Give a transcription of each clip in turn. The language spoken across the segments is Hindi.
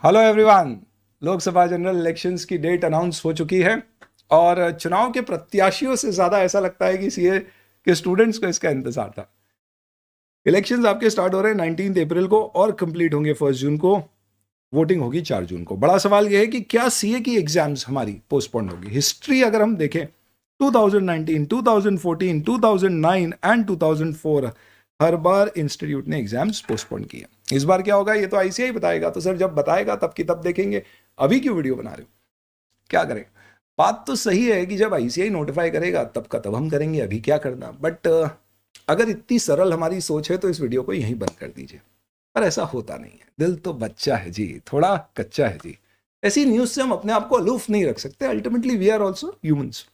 Hello everyone. Lok Sabha general elections की डेट अनाउंस हो चुकी है और चुनाव के प्रत्याशियों से ज़्यादा ऐसा लगता है कि सीए के स्टूडेंट्स को इसका इंतजार था। इलेक्शंस आपके स्टार्ट हो रहे हैं 19 अप्रैल को और कंप्लीट होंगे 1 जून को। वोटिंग होगी 4 जून को। बड़ा सवाल यह है कि क्या सीए की एग्जाम्स हमारी पोस्टपोन होगी। हिस्ट्री अगर हम देखें 2019, 2014, 2009 एंड 2004 हर बार इंस्टीट्यूट ने एग्जाम्स पोस्टपोन किए। इस बार क्या होगा ये तो आईसीआई बताएगा। तो सर जब बताएगा तब की तब देखेंगे, अभी क्यों वीडियो बना रहे हो, क्या करें। बात तो सही है कि जब आईसीआई नोटिफाई करेगा तब का तब हम करेंगे, अभी क्या करना। बट अगर इतनी सरल हमारी सोच है तो इस वीडियो को यहीं बंद कर दीजिए। पर ऐसा होता नहीं है, दिल तो बच्चा है जी, थोड़ा कच्चा है जी। ऐसी न्यूज से हम अपने आप को अलूफ नहीं रख सकते। Ultimately we are also humans.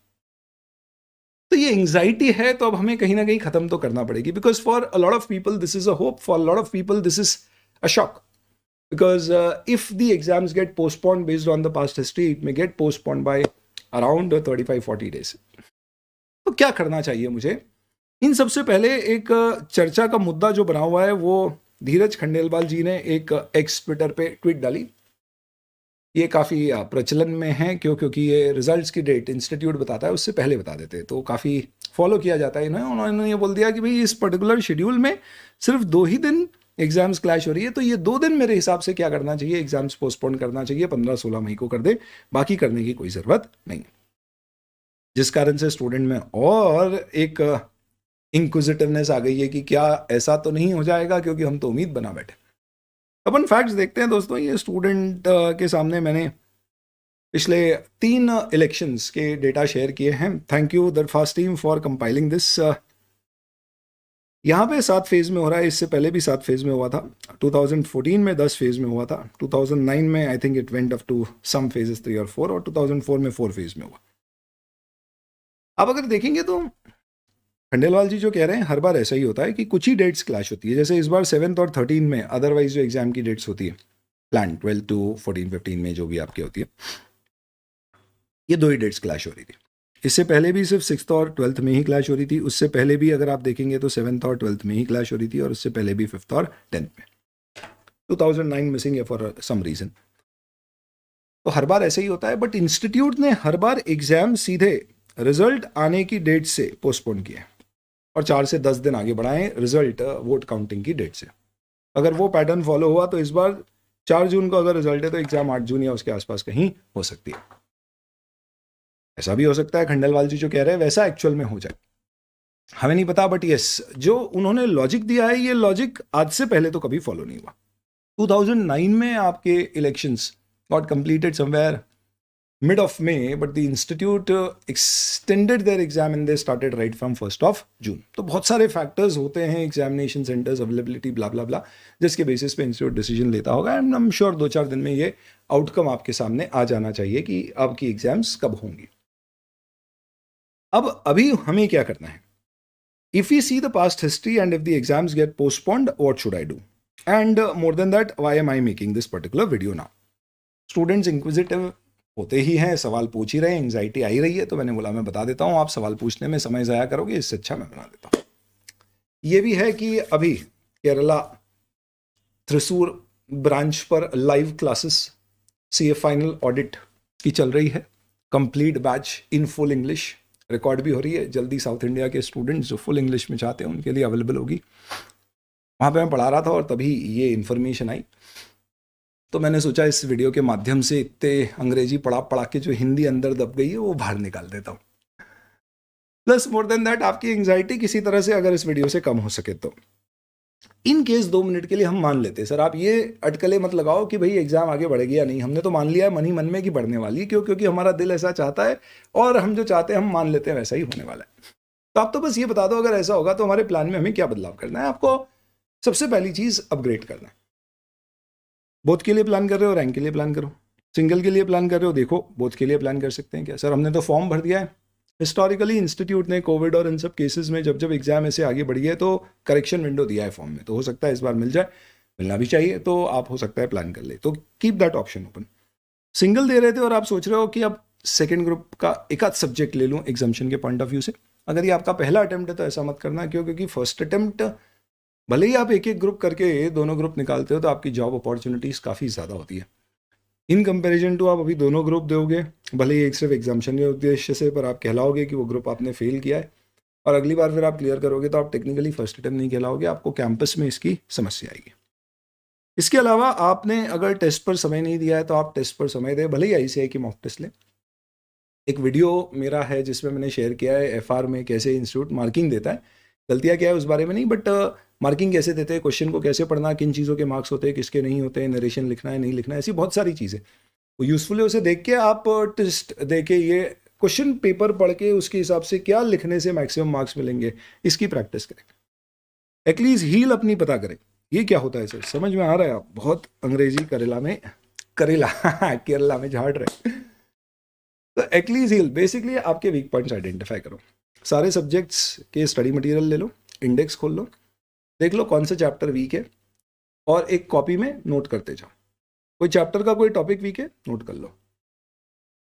तो ये एंग्जाइटी है तो अब हमें कहीं ना कहीं खत्म तो करना पड़ेगी, because for a lot of people this is a hope, for a lot of people this is a shock, because if the exams get postponed based on the past history, it may get postponed by around 35-40 days. तो क्या करना चाहिए मुझे। इन सबसे पहले एक चर्चा का मुद्दा जो बना हुआ है वो धीरज खंडेलवाल जी ने एक एक्स ट्विटर पे ट्वीट डाली। ये काफ़ी प्रचलन में है क्योंकि ये रिजल्ट्स की डेट इंस्टीट्यूट बताता है, उससे पहले बता देते हैं, तो काफ़ी फॉलो किया जाता है इन्हें। उन्होंने ये बोल दिया कि भाई इस पर्टिकुलर शेड्यूल में सिर्फ 2 ही दिन एग्जाम्स क्लैश हो रही है, तो ये 2 दिन मेरे हिसाब से क्या करना चाहिए, एग्जाम्स पोस्टपोन करना चाहिए, 15-16 मई को कर दे, बाकी करने की कोई ज़रूरत नहीं। जिस कारण से स्टूडेंट में और एक इंक्विजिटिवनेस आ गई है कि क्या ऐसा तो नहीं हो जाएगा, क्योंकि हम तो उम्मीद बना बैठे। अपन फैक्ट्स देखते हैं दोस्तों। ये स्टूडेंट के सामने मैंने पिछले 3 इलेक्शंस के डेटा शेयर किए हैं। Thank you the fast team for compiling this. यहाँ पे 7 फेज में हो रहा है, इससे पहले भी 7 फेज में हुआ था। 2014 में 10 फेज में हुआ था, 2009 में I think it went up to some phases 3 और 4, और 2004 में 4 फेज में हुआ। अब अगर देखेंगे तो खंडेलवाल जी जो कह रहे हैं हर बार ऐसा ही होता है कि कुछ ही डेट्स क्लैश होती है। जैसे इस बार 7th और 13 में, अदरवाइज जो एग्जाम की डेट्स होती है प्लान 12 to 14-15 में जो भी आपकी होती है, ये 2 ही डेट्स क्लैश हो रही थी। इससे पहले भी सिर्फ 6th और 12th में ही क्लैश हो रही थी। उससे पहले भी अगर आप देखेंगे तो 7th और 12th में ही क्लैश हो रही थी, और उससे पहले भी 5th और 10th में। 2009 मिसिंग है फॉर सम रीजन। तो हर बार ऐसे ही होता है, बट इंस्टीट्यूट ने हर बार एग्जाम सीधे रिजल्ट आने की डेट से पोस्टपोन किए और 4 से 10 दिन आगे बढ़ाए रिजल्ट वोट काउंटिंग की डेट से। अगर वो पैटर्न फॉलो हुआ तो इस बार 4 जून को अगर रिजल्ट है तो एग्जाम 8 जून या उसके आसपास कहीं हो सकती है। ऐसा भी हो सकता है खंडेलवाल जी जो कह रहे हैं वैसा एक्चुअल में हो जाए, हमें नहीं पता। बट यस, जो उन्होंने लॉजिक दिया है ये लॉजिक आज से पहले तो कभी फॉलो नहीं हुआ। 2009 में आपके elections got completed somewhere mid of May, but the institute extended their exam and they started right from 1st of June. तो बहुत सारे फैक्टर्स होते हैं, एग्जामिनेशन सेंटर्स अवेलेबिलिटी ब्ला ब्ला ब्ला, जिसके बेसिस पे इंस्टीट्यूट डिसीजन लेता होगा। एंड आई एम श्योर 2-4 दिन में ये आउटकम आपके सामने आ जाना चाहिए कि आपकी एग्जाम्स कब होंगी। अब अभी हमें क्या करना है। If we see the past history and if the exams get postponed, what should I do, and more than that why am I making this particular video now. Students inquisitive होते ही हैं, सवाल पूछ ही रहे हैं, एंग्जाइटी आई रही है, तो मैंने बोला मैं बता देता हूँ, आप सवाल पूछने में समय ज़ाया करोगे, इससे अच्छा मैं बना देता हूँ। ये भी है कि अभी केरला थ्रिसूर ब्रांच पर live classes CA final audit की चल रही है, complete batch in full English, record भी हो रही है। जल्दी साउथ इंडिया के स्टूडेंट्स जो फुल इंग्लिश में चाहते हैं उनके लिए अवेलेबल होगी। वहाँ पे मैं पढ़ा रहा था और तभी ये इन्फॉर्मेशन आई, तो मैंने सोचा इस वीडियो के माध्यम से इतने अंग्रेजी पढ़ा पढ़ा के जो हिंदी अंदर दब गई है वो बाहर निकाल देता हूँ। प्लस मोर देन दैट आपकी एंग्जाइटी किसी तरह से अगर इस वीडियो से कम हो सके तो इन केस 2 मिनट के लिए हम मान लेते हैं, सर आप ये अटकलें मत लगाओ कि भाई एग्जाम आगे बढ़ेगी या नहीं। हमने तो मान लिया है मन ही मन में कि बढ़ने वाली है, क्यों, क्योंकि हमारा दिल ऐसा चाहता है और हम जो चाहते हैं हम मान लेते हैं वैसा ही होने वाला है। तो आप तो बस ये बता दो अगर ऐसा होगा तो हमारे प्लान में हमें क्या बदलाव करना है। आपको सबसे पहली चीज़ अपग्रेड करना है। बोथ के लिए प्लान कर रहे हो, रैंक के लिए प्लान करो, सिंगल के लिए प्लान कर रहे हो, देखो बोथ के लिए प्लान कर सकते हैं क्या। सर हमने तो फॉर्म भर दिया है। हिस्टोरिकली इंस्टीट्यूट ने कोविड और इन सब केसेस में जब जब एग्जाम ऐसे आगे बढ़ी है तो करेक्शन विंडो दिया है फॉर्म में, तो हो सकता है इस बार मिल जाए, मिलना भी चाहिए, तो आप हो सकता है प्लान कर ले, तो keep that option open. Single दे रहे थे और आप सोच रहे हो कि अब सेकेंड ग्रुप का एक आध सब्जेक्ट ले लूँ एग्जामिशन के पॉइंट ऑफ व्यू से, अगर ये आपका पहला अटेम्प्ट है तो ऐसा मत करना, क्यों, क्योंकि फर्स्ट अटेम्प्ट भले ही आप एक एक ग्रुप करके दोनों ग्रुप निकालते हो तो आपकी जॉब अपॉर्चुनिटीज़ काफ़ी ज़्यादा होती है। इन कंपैरिजन टू आप अभी दोनों ग्रुप दोगे, भले ही एक सिर्फ एग्जामिशन के उद्देश्य से, पर आप कहलाओगे कि वो ग्रुप आपने फेल किया है, और अगली बार फिर आप क्लियर करोगे तो आप टेक्निकली फर्स्ट अटेम्प्ट नहीं कहलाओगे, आपको कैंपस में इसकी समस्या आएगी। इसके अलावा आपने अगर टेस्ट पर समय नहीं दिया है तो आप टेस्ट पर समय दें, भले ही ICAI की मॉक टेस्ट लें। एक वीडियो मेरा है जिसमें मैंने शेयर किया है FR में कैसे इंस्टीट्यूट मार्किंग देता है, गलतियाँ क्या है उस बारे में नहीं, बट मार्किंग कैसे देते हैं, क्वेश्चन को कैसे पढ़ना, किन चीज़ों के मार्क्स होते हैं, किसके नहीं होते हैं, नरेशन लिखना है नहीं लिखना है, ऐसी बहुत सारी चीज़ें वो यूज़फुल है। उसे देख के आप टेस्ट दे के ये क्वेश्चन पेपर पढ़ के उसके हिसाब से क्या लिखने से मैक्सिमम मार्क्स मिलेंगे, इसकी प्रैक्टिस करें। एटलीस्ट हील अपनी पता करें। ये क्या होता है सर, समझ में आ रहा है? आप बहुत अंग्रेजी केरला में झाड़ रहे। तो एक्लीज हील बेसिकली आपके वीक पॉइंट्स आइडेंटिफाई करो, सारे सब्जेक्ट्स के स्टडी मटेरियल ले लो, इंडेक्स खोल लो, देख लो कौन सा चैप्टर वीक है, और एक कॉपी में नोट करते जाओ। कोई चैप्टर का कोई टॉपिक वीक है, नोट कर लो।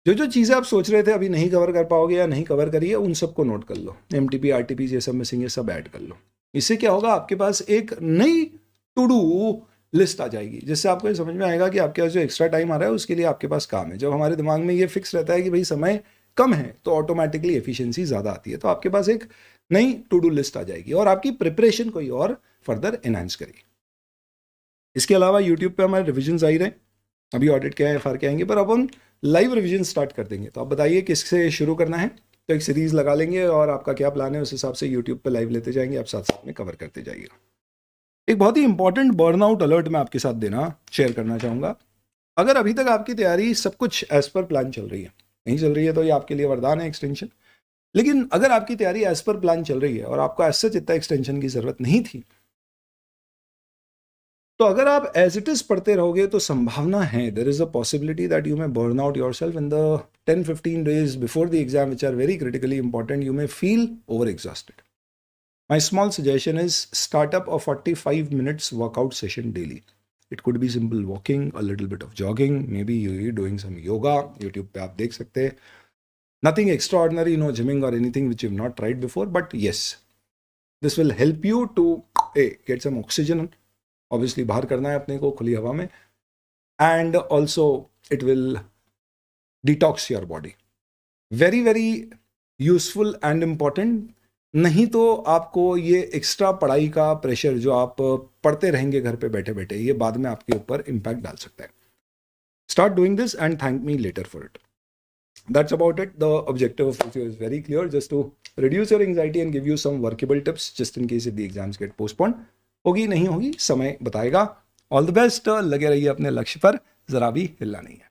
जो जो चीज़ें आप सोच रहे थे अभी नहीं कवर कर पाओगे या नहीं कवर करी है, उन सबको नोट कर लो। MTP RTP ये सब मिसिंग है, सब ऐड कर लो। इससे क्या होगा, आपके पास एक नई टू डू लिस्ट आ जाएगी, जिससे आपको ये समझ में आएगा कि आपके पास जो एक्स्ट्रा टाइम आ रहा है उसके लिए आपके पास काम है। जब हमारे दिमाग में ये फिक्स रहता है कि भाई समय कम है तो ऑटोमेटिकली एफिशिएंसी ज़्यादा आती है, तो आपके पास एक नई टू डू लिस्ट आ जाएगी और आपकी प्रिपरेशन को ही और फर्दर एनहांस करेगी। इसके अलावा यूट्यूब पे हमारे रिविजन आ ही रहे, अभी ऑडिट क्या है FR के आएंगे, पर अब हम लाइव रिविजन स्टार्ट कर देंगे। तो आप बताइए किससे शुरू करना है, तो एक सीरीज़ लगा लेंगे और आपका क्या प्लान है उस हिसाब से यूट्यूब पे लाइव लेते जाएंगे, आप साथ साथ में कवर करते जाइएगा। एक बहुत ही इंपॉर्टेंट बर्नआउट अलर्ट मैं आपके साथ देना शेयर करना चाहूँगा। अगर अभी तक आपकी तैयारी सब कुछ एज पर प्लान चल रही है, नहीं चल रही है तो ये आपके लिए वरदान है एक्सटेंशन। लेकिन अगर आपकी तैयारी एज पर प्लान चल रही है और आपको एज सच इतना एक्सटेंशन की जरूरत नहीं थी, तो अगर आप एज इट इज पढ़ते रहोगे तो संभावना है, there is a possibility that you may burn out yourself in the 10-15 days before the exam, which are very critically important. You may feel overexhausted. My small suggestion is start up a 45 minutes workout session daily. It could be simple walking, a little bit of jogging, maybe you're doing some yoga. YouTube पे आप देख सकते हैं. Nothing extraordinary, no gymming or anything which you've not tried before, but yes, this will help you to get some oxygen. Obviously बाहर करना है अपने को खुली हवा में, and also it will detox your body. Very very useful and important. नहीं तो आपको ये एक्स्ट्रा पढ़ाई का प्रेशर जो आप पढ़ते रहेंगे घर पे बैठे बैठे, ये बाद में आपके ऊपर इम्पैक्ट डाल सकता है. Start doing this and thank me later for it. That's about it. The objective of this is very clear, just to reduce your anxiety and give you some workable tips just in case if the exams get postponed. होगी नहीं होगी समय बताएगा. All the best. लगे रहिए अपने लक्ष्य पर, जरा भी हिलना नहीं है.